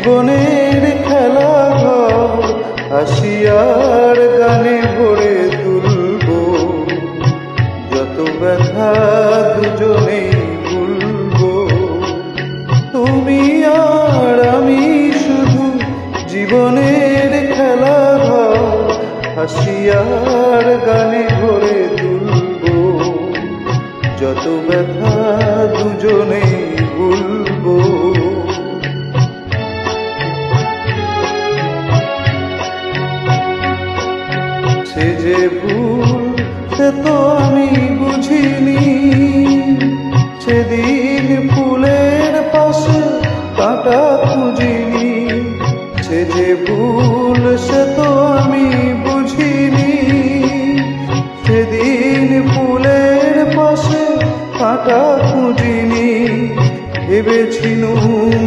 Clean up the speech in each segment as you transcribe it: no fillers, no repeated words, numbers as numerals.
জীবনের খেলাঘর হাসি আর গানে ভরে তুলব, যত ব্যথা দুজনেই ভুলব। তুমি আর আমি শুধু জীবনের খেলাঘর হাসি আর গানে ভরে তুলব, যত ব্যথা দুজনেই ভুলব। সে যে ভুল সে তো আমি বুঝিনি, সেদিন ফুলের পাশে কাঁটা খুঁজিনি। সে যে ভুল সে তো আমি বুঝিনি, সেদিন ফুলের পাশে কাঁটা খুঁজিনি। ভেবেছিনু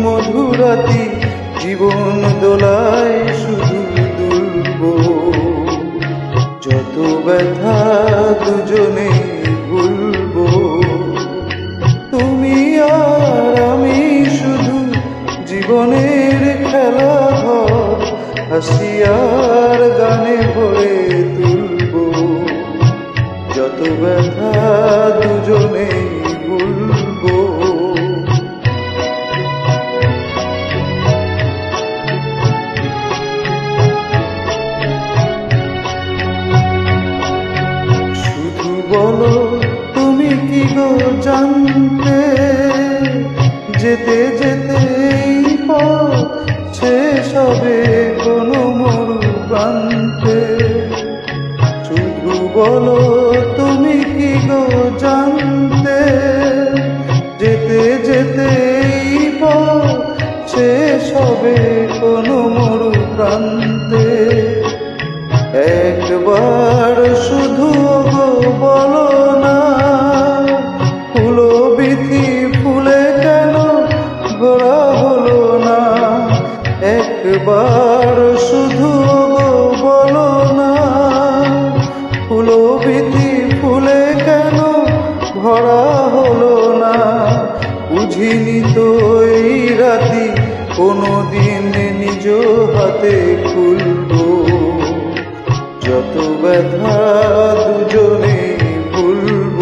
মধুরাতি জীবন দোলায় শুধু দুলব, যত ব্যথা দুজনে ভুলব। তুমি আর আমি শুধু জীবনের খেলাঘর হাসি আর গানে ভরে তুলব, যত ব্যথা দুজনে ভুলব। বলো তুমি কি গো জানতে, যেতে যেতে এই পথ শেষ হবে কোনো মরু প্রান্তে। শুধু বলো তুমি কি গো জানতে, যেতে যেতে এই পথ শেষ হবে কোনো মরু প্রান্তে। একবার শুধু বলো না, ফুলো বিথি ফুলে কেন ভরা হলো না। একবার শুধু বলো না, ফুলো বিথি ফুলে কেন ভরা হলো না। বুঝিনি তো এই রাতি কোনোদিন নিজ হাতে খুলব, যত ব্যথা দুজনে ভুলব।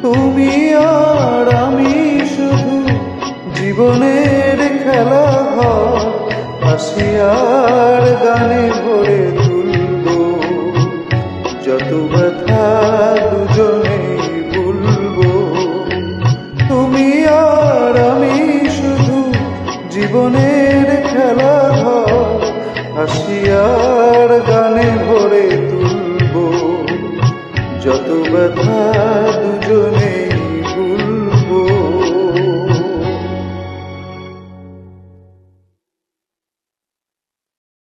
তুমি আর আমি শুধু জীবনের খেলাঘর হাসি আর গানে ভরে